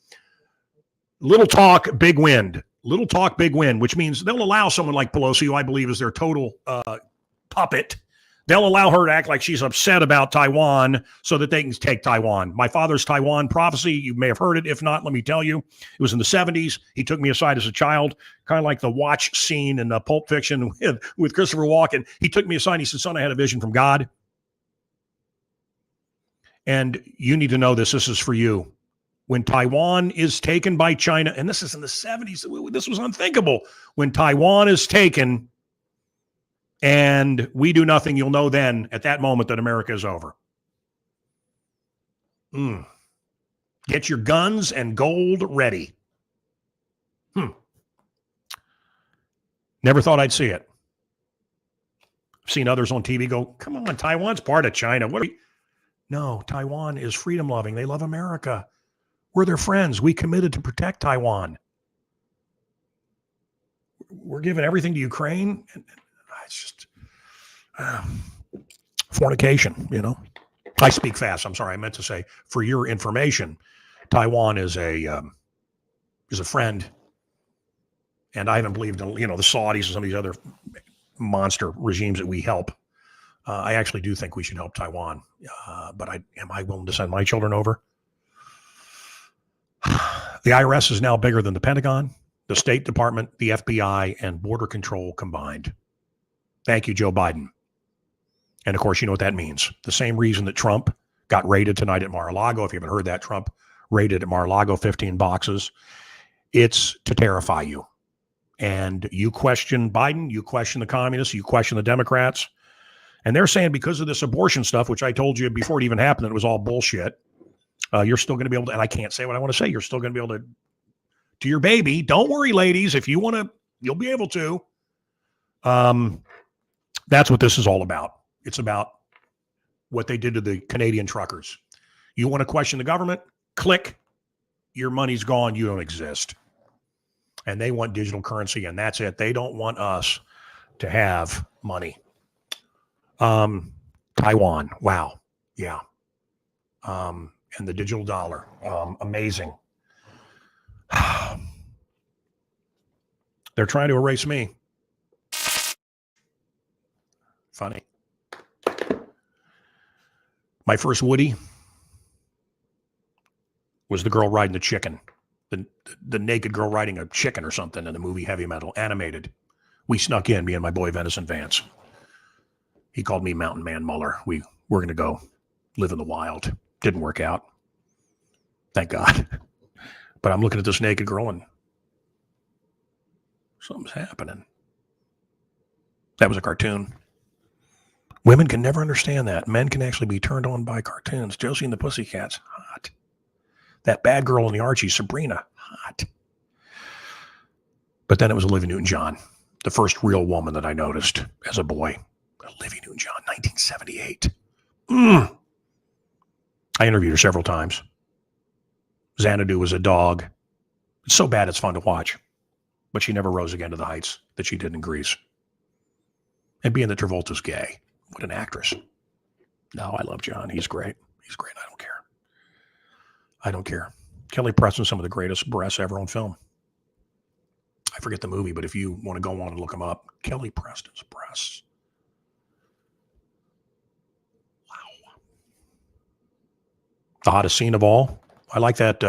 little talk, big wind. Little talk, big win, which means they'll allow someone like Pelosi, who I believe is their total puppet, they'll allow her to act like she's upset about Taiwan so that they can take Taiwan. My father's Taiwan prophecy, you may have heard it. If not, let me tell you, it was in the 70s. He took me aside as a child, kind of like the watch scene in Pulp Fiction with Christopher Walken. He took me aside and he said, son, I had a vision from God. And you need to know this. This is for you. When Taiwan is taken by China, and this is in the 70s, this was unthinkable. When Taiwan is taken and we do nothing, you'll know then at that moment that America is over. Get your guns and gold ready. Never thought I'd see it. I've seen others on TV go, come on, Taiwan's part of China. No, Taiwan is freedom loving. They love America. We're their friends. We committed to protect Taiwan. We're giving everything to Ukraine. It's just fornication, you know. I speak fast. I'm sorry. I meant to say, for your information, Taiwan is a friend, and I haven't believed in, you know, the Saudis and some of these other monster regimes that we help. I actually do think we should help Taiwan, but am I willing to send my children over? The IRS is now bigger than the Pentagon, the State Department, the FBI, and Border Control combined. Thank you, Joe Biden. And of course, you know what that means. The same reason that Trump got raided tonight at Mar-A Lago. If you haven't heard that, Trump raided at Mar-A Lago 15 boxes. It's to terrify you. And you question Biden, you question the communists, you question the Democrats. And they're saying because of this abortion stuff, which I told you before it even happened, it was all bullshit. You're still going to be able to, and I can't say what I want to say. You're still going to be able to your baby. Don't worry, ladies. If you want to, you'll be able to. That's what this is all about. It's about what they did to the Canadian truckers. You want to question the government? Click. Your money's gone. You don't exist. And they want digital currency, and that's it. They don't want us to have money. Taiwan. Wow. Yeah. And the digital dollar. Amazing. They're trying to erase me. Funny. My first Woody was the girl riding the chicken. The naked girl riding a chicken or something in the movie Heavy Metal, animated. We snuck in, me and my boy Venison Vance. He called me Mountain Man Muller. We were going to go live in the wild. Didn't work out. Thank God. But I'm looking at this naked girl and something's happening. That was a cartoon. Women can never understand that. Men can actually be turned on by cartoons. Josie and the Pussycats, hot. That bad girl in the Archie, Sabrina, hot. But then it was Olivia Newton-John, the first real woman that I noticed as a boy. Olivia Newton-John, 1978. I interviewed her several times. Xanadu was a dog. It's so bad it's fun to watch. But she never rose again to the heights that she did in Grease. And being that Travolta's gay, what an actress. No, I love John. He's great. He's great. I don't care. I don't care. Kelly Preston, some of the greatest breasts ever on film. I forget the movie, but if you want to go on and look them up, Kelly Preston's breasts. Wow. The hottest scene of all. I like that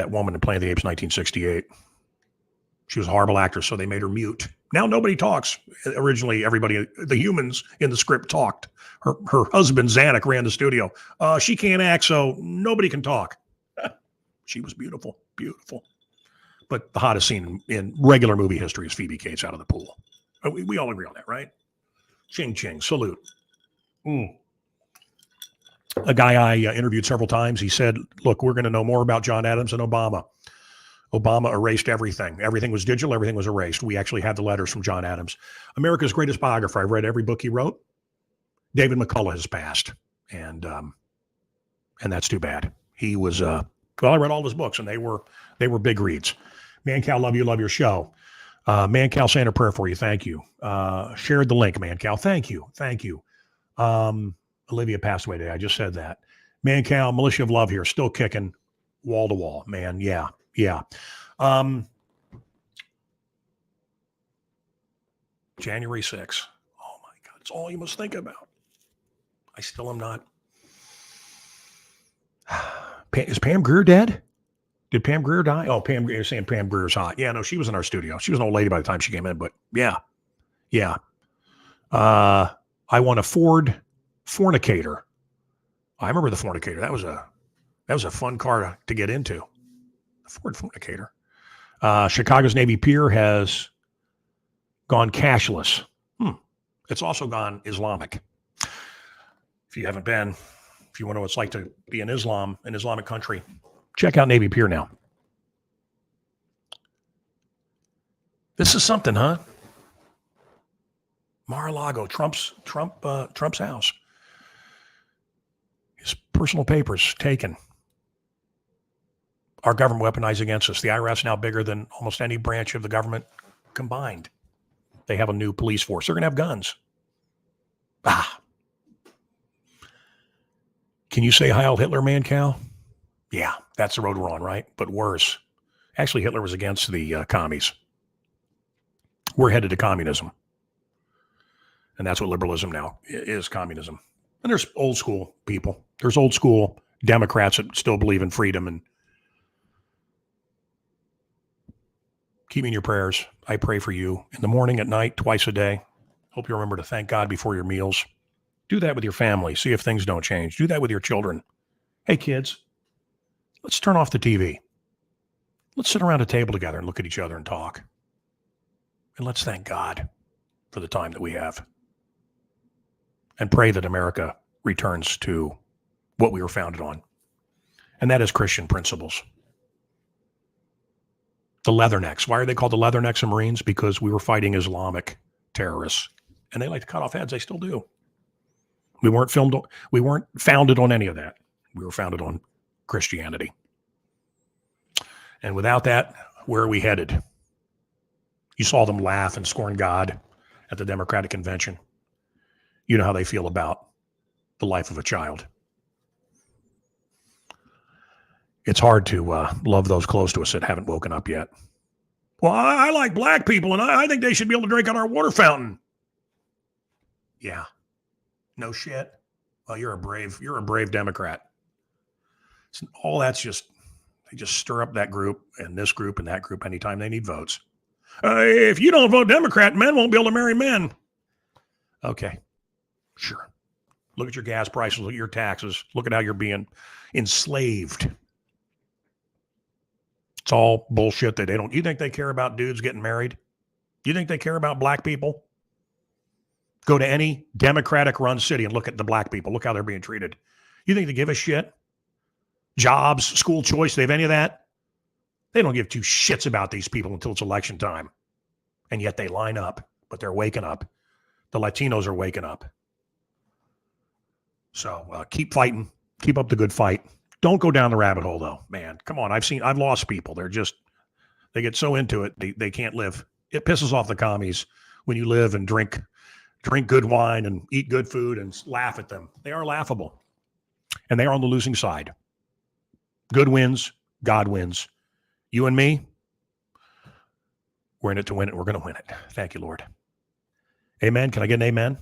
woman in Planet of the Apes 1968. She was a horrible actress, so they made her mute. Now nobody talks. Originally, everybody, the humans in the script talked. Her husband, Zanuck, ran the studio. She can't act, so nobody can talk. She was beautiful, beautiful. But the hottest scene in regular movie history is Phoebe Cates out of the pool. We all agree on that, right? Ching, ching, salute. A guy I interviewed several times, he said, look, we're going to know more about John Adams than Obama. Obama erased everything. Everything was digital. Everything was erased. We actually had the letters from John Adams. America's greatest biographer. I've read every book he wrote. David McCullough has passed. And that's too bad. He was, I read all his books and they were big reads. Mancow, love you. Love your show. Mancow, saying a prayer for you. Thank you. Shared the link, Mancow. Thank you. Thank you. Olivia passed away today. I just said that. Mancow, Militia of Love here. Still kicking wall to wall, man. Yeah. Yeah. January 6th. Oh my God. It's all you must think about. I still am not. Is Pam Grier dead? Did Pam Grier die? Oh, you're saying Pam Grier's hot. Yeah, no, she was in our studio. She was an old lady by the time she came in, but yeah. Yeah. I want a Ford Fornicator. I remember the Fornicator. That was a fun car to get into. Ford Fornicator. Chicago's Navy Pier has gone cashless. It's also gone Islamic. If you haven't been, if you want to know what it's like to be in Islam, an Islamic country, check out Navy Pier now. This is something, huh? Mar-A Lago, Trump's house. His personal papers taken. Our government weaponized against us. The IRS now bigger than almost any branch of the government combined. They have a new police force. They're going to have guns. Can you say Heil Hitler, Mancow? Yeah, that's the road we're on, right? But worse. Actually, Hitler was against the commies. We're headed to communism. And that's what liberalism now is, communism. And there's old school people. There's old school Democrats that still believe in freedom. And keep me in your prayers. I pray for you in the morning, at night, twice a day. Hope you remember to thank God before your meals. Do that with your family. See if things don't change. Do that with your children. Hey, kids, let's turn off the TV. Let's sit around a table together and look at each other and talk. And let's thank God for the time that we have. And pray that America returns to what we were founded on. And that is Christian principles. The Leathernecks. Why are they called the Leathernecks and Marines? Because we were fighting Islamic terrorists. And they like to cut off heads. They still do. We weren't founded on any of that. We were founded on Christianity. And without that, where are we headed? You saw them laugh and scorn God at the Democratic convention. You know how they feel about the life of a child. It's hard to love those close to us that haven't woken up yet. Well, I like black people, and I think they should be able to drink on our water fountain. Yeah. No shit. Well, you're a brave Democrat. So all that's just, they just stir up that group and this group and that group anytime they need votes. If you don't vote Democrat, men won't be able to marry men. Okay, sure. Look at your gas prices, look at your taxes, look at how you're being enslaved. It's all bullshit that they don't. You think they care about dudes getting married? You think they care about black people? Go to any Democratic-run city and look at the black people. Look how they're being treated. You think they give a shit? Jobs, school choice, they have any of that? They don't give two shits about these people until it's election time. And yet they line up, but they're waking up. The Latinos are waking up. So keep fighting. Keep up the good fight. Don't go down the rabbit hole, though, man. Come on. I've lost people. They get so into it, they can't live. It pisses off the commies when you live and drink good wine and eat good food and laugh at them. They are laughable. And they are on the losing side. Good wins. God wins. You and me, we're in it to win it. We're going to win it. Thank you, Lord. Amen. Can I get an amen?